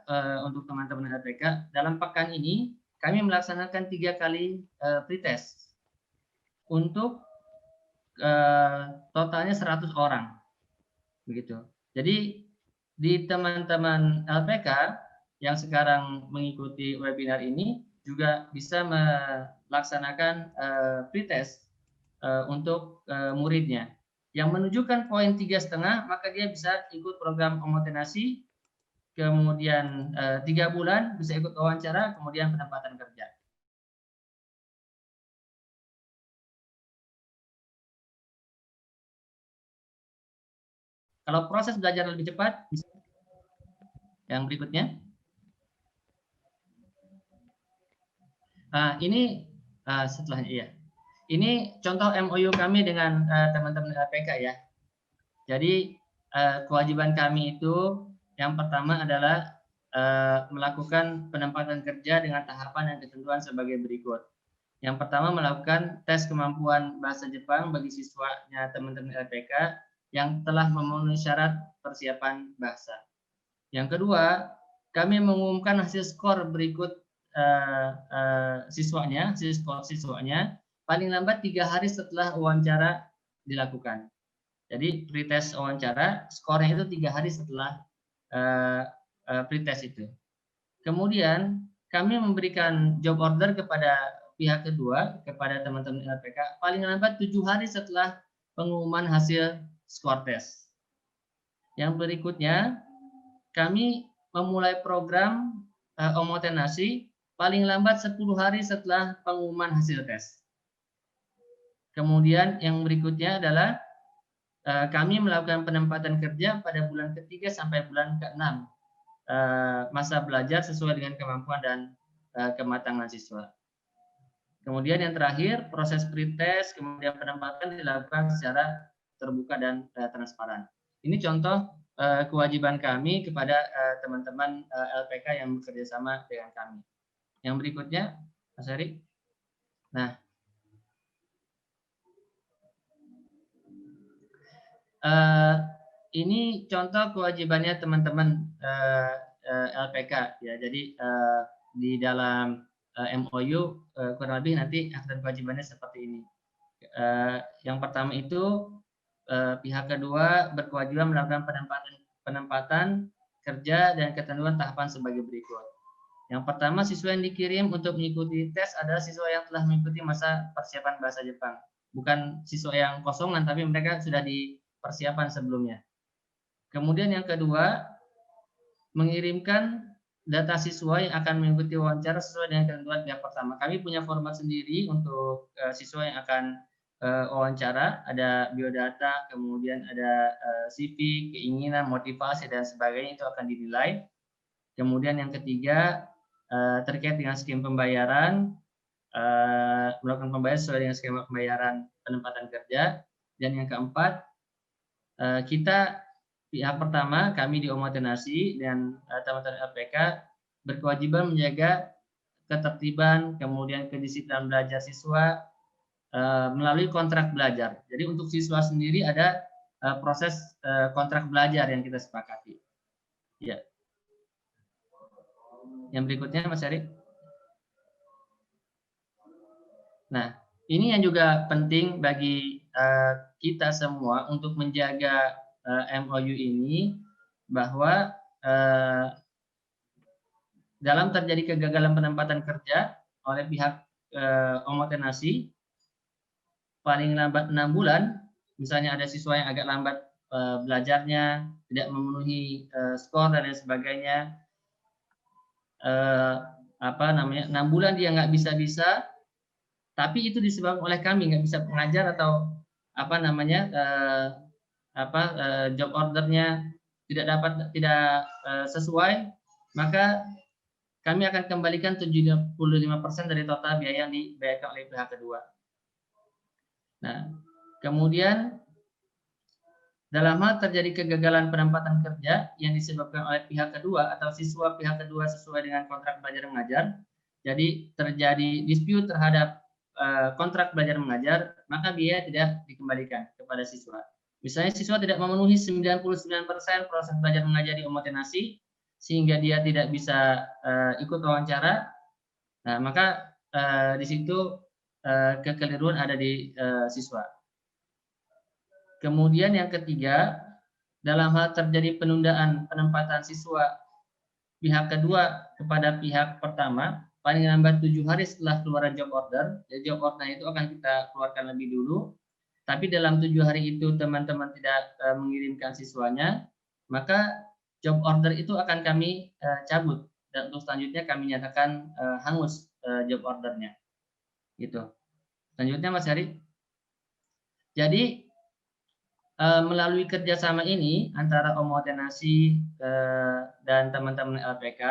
untuk teman-teman LPK, dalam pekan ini kami melaksanakan 3 kali pretest untuk totalnya 100 orang, begitu. Jadi di teman-teman LPK yang sekarang mengikuti webinar ini juga bisa melaksanakan pretest untuk muridnya. Yang menunjukkan poin 3,5, maka dia bisa ikut program omotenasi, kemudian 3 bulan bisa ikut wawancara, kemudian penempatan kerja. Kalau proses belajar lebih cepat, yang berikutnya. Nah, ini setelahnya, iya. Ini contoh MOU kami dengan teman-teman LPK ya. Jadi kewajiban kami itu yang pertama adalah melakukan penempatan kerja dengan tahapan dan ketentuan sebagai berikut. Yang pertama melakukan tes kemampuan bahasa Jepang bagi siswanya teman-teman LPK yang telah memenuhi syarat persiapan bahasa. Yang kedua, kami mengumumkan hasil skor berikut siswanya paling lambat 3 hari setelah wawancara dilakukan. Jadi pretest wawancara, skornya itu 3 hari setelah pretest itu. Kemudian kami memberikan job order kepada pihak kedua, kepada teman-teman LPK, paling lambat 7 hari setelah pengumuman hasil skor tes. Yang berikutnya, kami memulai program omotenasi paling lambat 10 hari setelah pengumuman hasil tes. Kemudian yang berikutnya adalah kami melakukan penempatan kerja pada bulan ketiga sampai bulan ke-6 masa belajar sesuai dengan kemampuan dan kematangan siswa. Kemudian yang terakhir proses pretest kemudian penempatan dilakukan secara terbuka dan transparan. Ini contoh kewajiban kami kepada teman-teman LPK yang bekerja sama dengan kami. Yang berikutnya, Mas Heri. Nah, ini contoh kewajibannya teman-teman LPK ya. Jadi di dalam MOU kurang lebih nanti aturan kewajibannya seperti ini. Yang pertama itu pihak kedua berkewajiban melakukan penempatan kerja dan ketentuan tahapan sebagai berikut. Yang pertama, siswa yang dikirim untuk mengikuti tes adalah siswa yang telah mengikuti masa persiapan bahasa Jepang. Bukan siswa yang kosongan, tapi mereka sudah dipersiapan sebelumnya. Kemudian yang kedua, mengirimkan data siswa yang akan mengikuti wawancara sesuai dengan ketentuan pihak pertama. Kami punya format sendiri untuk siswa yang akan wawancara, ada biodata, kemudian ada CV, keinginan, motivasi, dan sebagainya, itu akan dinilai. Kemudian yang ketiga, terkait dengan skema pembayaran, melakukan pembayaran sesuai dengan skema pembayaran penempatan kerja. Dan yang keempat, kita pihak pertama, kami di Omotenasi dan teman-teman LPK berkewajiban menjaga ketertiban, kemudian kedisiplinan belajar siswa melalui kontrak belajar. Jadi untuk siswa sendiri ada proses kontrak belajar yang kita sepakati. Ya. Yang berikutnya, Mas Erik. Nah, ini yang juga penting bagi kita semua untuk menjaga MOU ini, bahwa dalam terjadi kegagalan penempatan kerja oleh pihak Omotenasi, paling lambat 6 bulan, misalnya ada siswa yang agak lambat belajarnya, tidak memenuhi skor dan lain sebagainya, 6 bulan dia nggak bisa, tapi itu disebabkan oleh kami nggak bisa mengajar atau job ordernya tidak sesuai, maka kami akan kembalikan 75% dari total biaya yang dibayarkan oleh pihak kedua. Nah, kemudian dalam hal terjadi kegagalan penempatan kerja yang disebabkan oleh pihak kedua atau siswa pihak kedua sesuai dengan kontrak belajar mengajar, jadi terjadi dispute terhadap kontrak belajar mengajar, maka biaya tidak dikembalikan kepada siswa. Misalnya siswa tidak memenuhi 99% proses belajar mengajar di Omotenasi, sehingga dia tidak bisa ikut wawancara, nah maka di situ kekeliruan ada di siswa. Kemudian yang ketiga, dalam hal terjadi penundaan penempatan siswa pihak kedua kepada pihak pertama, paling lambat 7 hari setelah keluar job order. Jadi job order itu akan kita keluarkan lebih dulu. Tapi dalam 7 hari itu teman-teman tidak mengirimkan siswanya, maka job order itu akan kami cabut. Dan untuk selanjutnya kami nyatakan hangus job ordernya. Gitu. Selanjutnya Mas Heri. Jadi melalui kerjasama ini antara Omotenasi dan teman-teman LPK,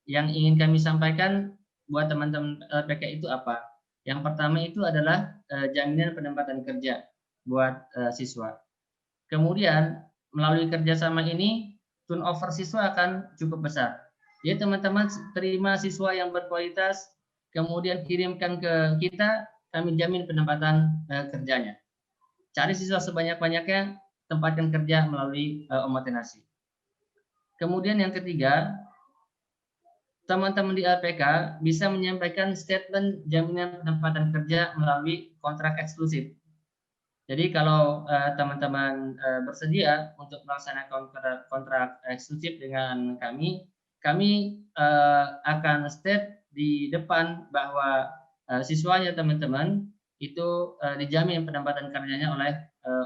yang ingin kami sampaikan buat teman-teman LPK itu apa? Yang pertama itu adalah jaminan penempatan kerja buat siswa. Kemudian melalui kerjasama ini turnover siswa akan cukup besar. Jadi teman-teman terima siswa yang berkualitas, kemudian kirimkan ke kita, kami jamin penempatan kerjanya. Cari siswa sebanyak-banyaknya, tempatkan kerja melalui Omotenasi. Kemudian yang ketiga, teman-teman di LPK bisa menyampaikan statement jaminan penempatan kerja melalui kontrak eksklusif. Jadi kalau teman-teman bersedia untuk melaksanakan kontrak eksklusif dengan kami akan state di depan bahwa siswanya teman-teman itu dijamin penempatan kerjanya oleh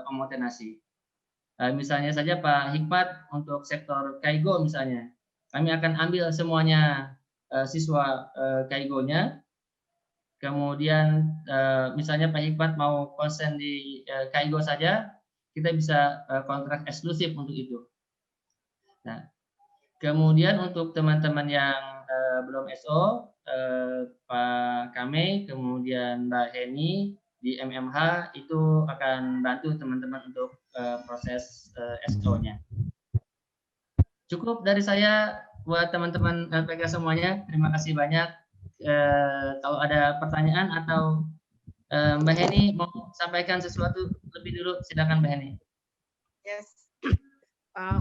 Omotenasi. Misalnya saja Pak Hikmat untuk sektor Kaigo misalnya, kami akan ambil semuanya siswa Kaigonya. Kemudian misalnya Pak Hikmat mau konsen di Kaigo saja, kita bisa kontrak eksklusif untuk itu. Nah, kemudian untuk teman-teman yang belum SO, Pak Kame, kemudian Mbak Heni di MMH itu akan bantu teman-teman untuk proses SO-nya. Cukup dari saya buat teman-teman LPK semuanya. Terima kasih banyak. Kalau ada pertanyaan atau Mbak Heni mau sampaikan sesuatu lebih dulu, silakan Mbak Heni. Yes.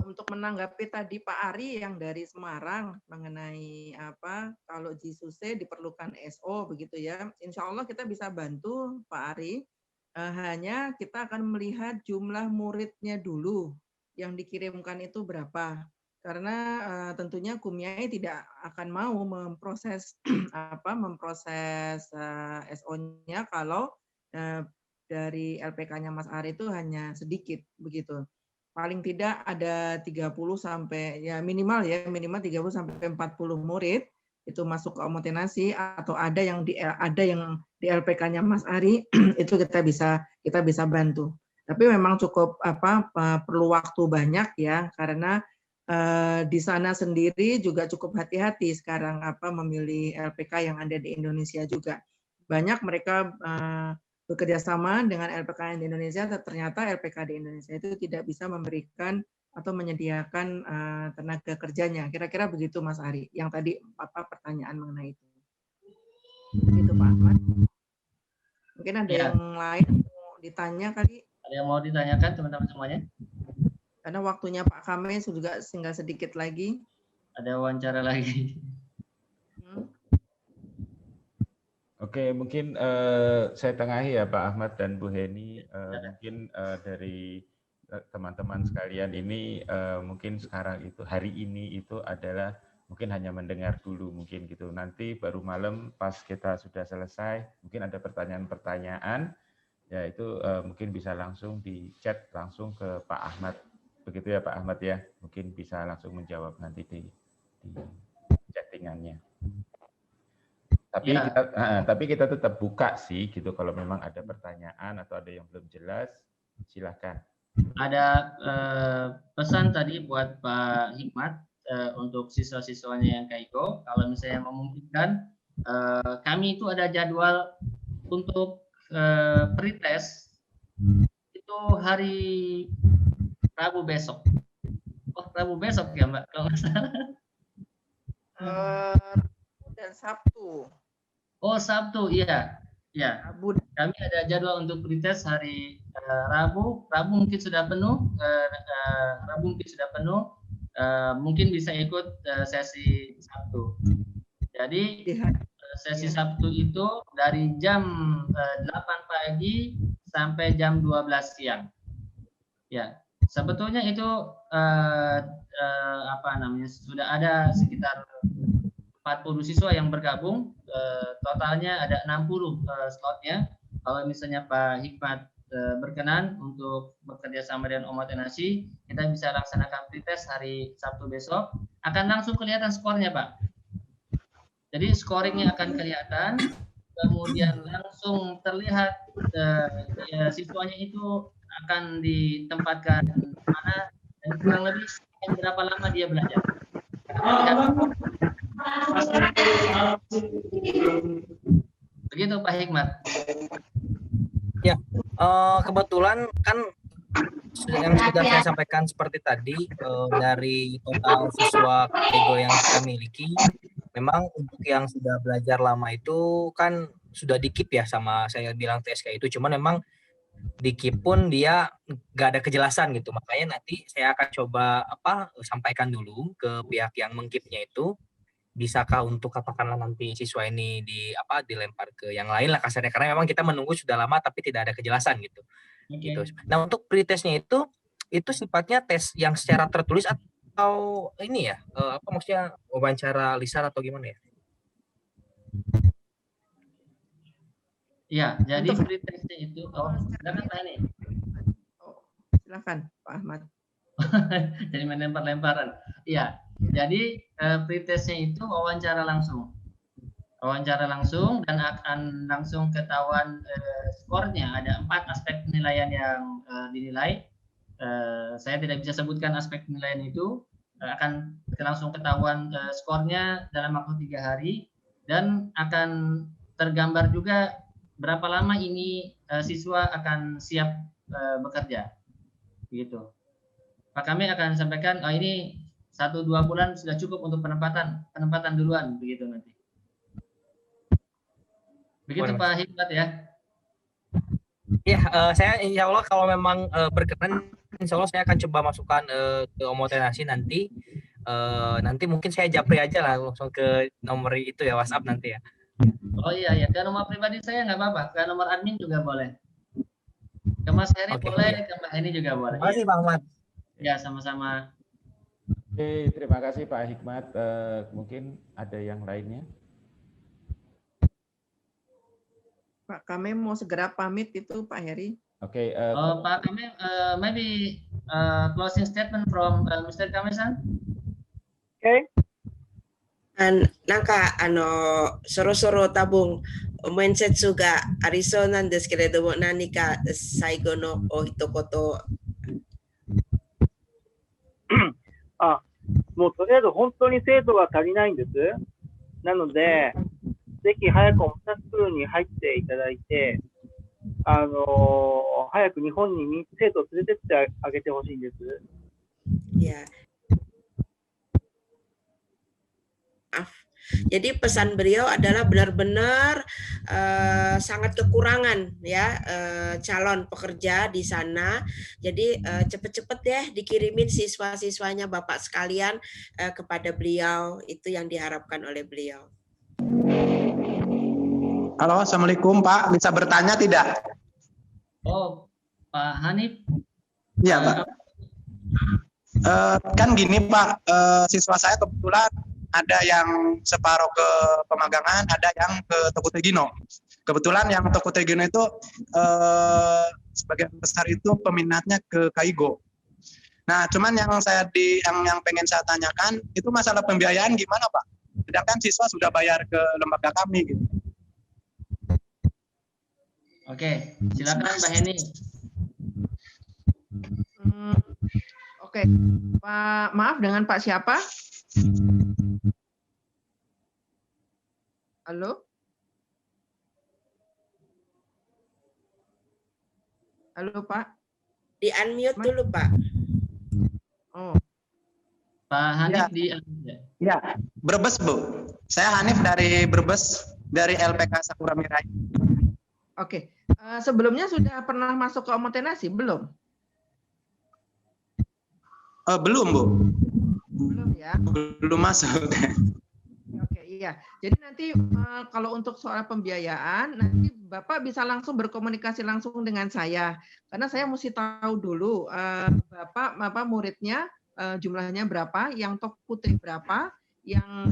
Untuk menanggapi tadi Pak Ari yang dari Semarang mengenai kalau JISUSE diperlukan SO begitu ya, Insya Allah kita bisa bantu Pak Ari. Hanya kita akan melihat jumlah muridnya dulu yang dikirimkan itu berapa, karena tentunya Kumyai tidak akan mau memproses SO-nya kalau dari LPK-nya Mas Ari itu hanya sedikit begitu. Paling tidak ada 30 sampai minimal 30 sampai 40 murid itu masuk ke Omotenasi, atau ada yang di LPK-nya Mas Ari itu kita bisa bantu. Tapi memang cukup perlu waktu banyak ya, karena di sana sendiri juga cukup hati-hati sekarang memilih LPK yang ada di Indonesia juga. banyak mereka bekerja sama dengan LPKN di Indonesia, ternyata LPK di Indonesia itu tidak bisa memberikan atau menyediakan tenaga kerjanya. Kira-kira begitu Mas Ari, yang tadi pertanyaan mengenai itu. Begitu Pak Ahmad. Mungkin ada yang lain mau ditanya kali. Ada yang mau ditanyakan teman-teman semuanya? Karena waktunya Pak Kame juga tinggal sedikit lagi. Ada wawancara lagi. Oke, mungkin saya tengahi ya Pak Ahmad dan Bu Heni. Mungkin dari teman-teman sekalian ini mungkin sekarang itu hari ini itu adalah mungkin hanya mendengar dulu mungkin gitu. Nanti baru malam pas kita sudah selesai, mungkin ada pertanyaan-pertanyaan, ya itu mungkin bisa langsung di chat langsung ke Pak Ahmad. Begitu ya Pak Ahmad ya, mungkin bisa langsung menjawab nanti di chattingannya. Tapi kita tetap buka sih gitu kalau memang ada pertanyaan atau ada yang belum jelas, silakan. Ada Pesan tadi buat Pak Hikmat untuk siswa-siswanya yang Kaiko, kalau misalnya memungkinkan, kami itu ada jadwal untuk pretest itu hari Rabu besok. Oh, Rabu besok ya Mbak, kalau nggak salah. Dan Sabtu. Oh, Sabtu, iya. Ya, kami ada jadwal untuk pretest hari Rabu. Rabu mungkin sudah penuh. Mungkin bisa ikut sesi Sabtu. Jadi sesi Sabtu itu dari jam 8 pagi sampai jam 12 siang. Ya, sebetulnya itu sudah ada sekitar 40 siswa yang bergabung, totalnya ada 60 slotnya. Kalau misalnya Pak Hikmat berkenan untuk bekerja sama dengan Omotenasi, kita bisa laksanakan pretest hari Sabtu besok. Akan langsung kelihatan skornya Pak. Jadi scoringnya akan kelihatan, kemudian langsung terlihat siswanya itu akan ditempatkan mana dan kurang lebih berapa lama dia belajar. Begitu Pak Hikmat. Ya, kebetulan kan yang sudah saya sampaikan seperti tadi, dari total siswa Ego yang kita miliki, memang untuk yang sudah belajar lama itu kan sudah dikip ya, sama saya bilang TSK itu, cuman memang dikip pun dia nggak ada kejelasan gitu, makanya nanti saya akan coba sampaikan dulu ke pihak yang mengkipnya itu, bisakah untuk katakanlah nanti siswa ini dilempar ke yang lain lah kasarnya, karena memang kita menunggu sudah lama tapi tidak ada kejelasan gitu. Gitu. Nah untuk pretestnya itu sifatnya tes yang secara tertulis atau ini ya maksudnya wawancara lisan atau gimana ya? Ya, jadi pretestnya itu silakan Pak Hani. Silakan Pak Ahmad. Jadi melempar-lemparan. Iya. Jadi pretestnya itu wawancara langsung dan akan langsung ketahuan skornya. Ada 4 aspek penilaian yang dinilai. Saya tidak bisa sebutkan aspek penilaian itu. Akan langsung ketahuan skornya dalam waktu 3 hari dan akan tergambar juga berapa lama ini siswa akan siap bekerja. Gitu. Pak kami akan sampaikan, ini 1-2 bulan sudah cukup untuk penempatan duluan, begitu nanti. Begitu Pak Hikmat ya. Ya, saya insya Allah kalau memang berkenan, insya Allah saya akan coba masukkan ke Omotenasi nanti. Nanti mungkin saya japri aja lah langsung ke nomor itu ya, WhatsApp nanti ya. Oh iya, ke nomor pribadi saya nggak apa-apa, ke nomor admin juga boleh. Ke Mas Heri boleh, ke Mbak Heni juga boleh. Terima kasih Pak Ahmad. Ya, sama-sama. Oke, terima kasih Pak Hikmat. Mungkin ada yang lainnya? Pak kami mau segera pamit itu Pak Heri. Oke. Pak kami, maybe closing statement from Mr. Kame-san. Okay. Nanka soro-soro tabung mensetsu ga ariso nan desu keredomo nani ka saigo no o hitokoto もうとりあえず本当に生徒が足りないんです。なので、ぜひ早くオムタスクールに入っていただいて、早く日本に生徒を連れてってあげてほしいんです。Ya. Maaf. Jadi pesan beliau adalah benar-benar sangat kekurangan ya calon pekerja di sana. Jadi cepet-cepet ya dikirimin siswa-siswanya Bapak sekalian kepada beliau, itu yang diharapkan oleh beliau. Halo, Assalamualaikum Pak. Bisa bertanya tidak? Oh, Pak Hanif. Iya Pak. Kan gini Pak, siswa saya kebetulan ada yang separuh ke Pemagangan, ada yang ke Toko Tegino. Kebetulan yang Toko Tegino itu sebagian besar itu peminatnya ke Kaigo. Nah, cuman yang pengen saya tanyakan itu masalah pembiayaan gimana Pak? Sedangkan siswa sudah bayar ke lembaga kami gitu. Oke, silakan Mbak Heni. Oke, Pak, maaf dengan Pak siapa? Halo? Halo Pak? Di unmute dulu Pak. Oh. Pak Hanif Ya. di Ya, Brebes Bu. Saya Hanif dari Brebes, dari LPK Sakura Mirai. Oke. Sebelumnya sudah pernah masuk ke Omotenasi? Belum? Belum Bu. Belum ya? Belum masuk. Oke, iya. Jadi nanti kalau untuk soal pembiayaan, nanti Bapak bisa langsung berkomunikasi langsung dengan saya. Karena saya mesti tahu dulu Bapak muridnya jumlahnya berapa, yang Tok Putri berapa, yang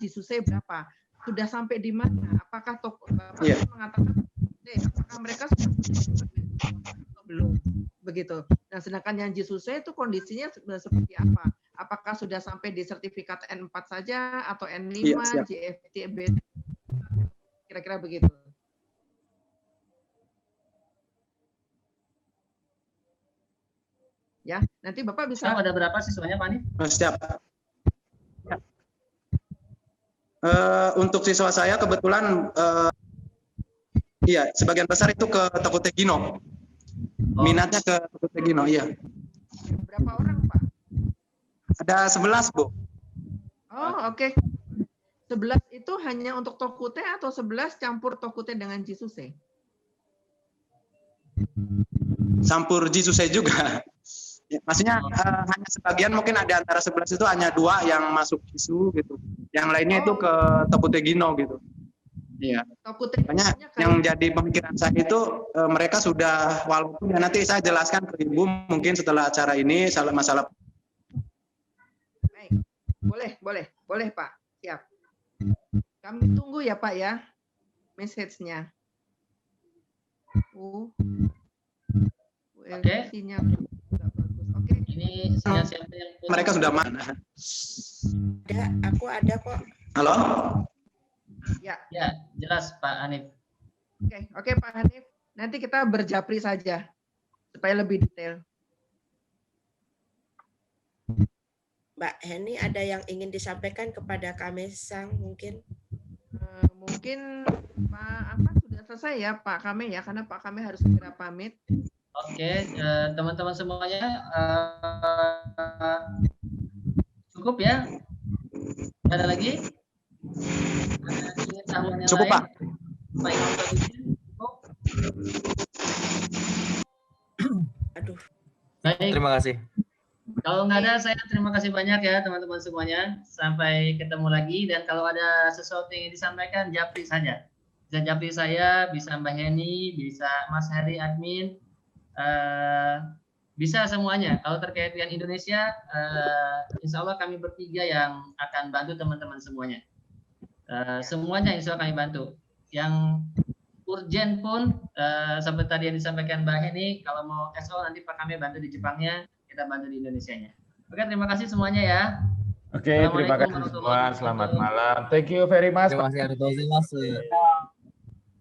Jisuse berapa. Sudah sampai di mana? Apakah Bapak mengatakan apakah mereka sudah atau belum? Begitu. Nah, sedangkan yang Jisuse itu kondisinya seperti apa? Apakah sudah sampai di sertifikat N4 saja atau N5, JFT, BT, kira-kira begitu. Ya, nanti Bapak bisa. Sekarang ada berapa siswanya Pak Hanif? Siap. Ya. Untuk siswa saya kebetulan iya, sebagian besar itu ke Toko Tegino. Minatnya ke Toko Tegino, iya. Berapa orang, Pak? Ada 11, Bu. Oh, oke. 11 itu hanya untuk Tokute atau 11 campur Tokute dengan Jisuse? Campur Jisuse juga. Ya, maksudnya hanya sebagian, mungkin ada antara 11 itu hanya 2 yang masuk Jisu gitu. Yang lainnya itu ke Tokute Gino gitu. Iya. Makanya yang jadi pemikiran saya itu mereka sudah, walaupun ya nanti saya jelaskan ke Ibu mungkin setelah acara ini masalah. Baik. Boleh Pak. Siap. Kami tunggu ya Pak ya message-nya. Oke. Oke. Ini siapa yang mereka sudah mana? Ada kok. Halo? Ya, jelas Pak Hanif. Oke Pak Hanif. Nanti kita berjapri saja supaya lebih detail. Mbak Heni, ada yang ingin disampaikan kepada Kame-san mungkin? Mungkin Pak sudah selesai ya Pak Kame ya, karena Pak Kame harus segera pamit. Oke, teman-teman semuanya cukup ya? Ada lagi? Cukup Pak. Aduh. Baik. Terima kasih. Kalau nggak ada, saya terima kasih banyak ya teman-teman semuanya. Sampai ketemu lagi, dan kalau ada sesuatu yang disampaikan, japri saja. Bisa japri saya, bisa Mbak Heni, bisa Mas Heri admin, bisa semuanya. Kalau terkait dengan Indonesia, insya Allah kami bertiga yang akan bantu teman-teman semuanya. Semuanya insya Allah kami bantu. Yang urgent pun, seperti tadi yang disampaikan Mbak Heni, kalau mau SO nanti Pak kami bantu di Jepangnya, kita bantu di Indonesianya. Oke, terima kasih semuanya ya. Oke, terima kasih semua. Selamat malam. Thank you very much. Terima kasih.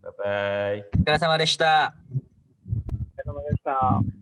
Bye-bye. お疲れ様でした。お疲れ様でした。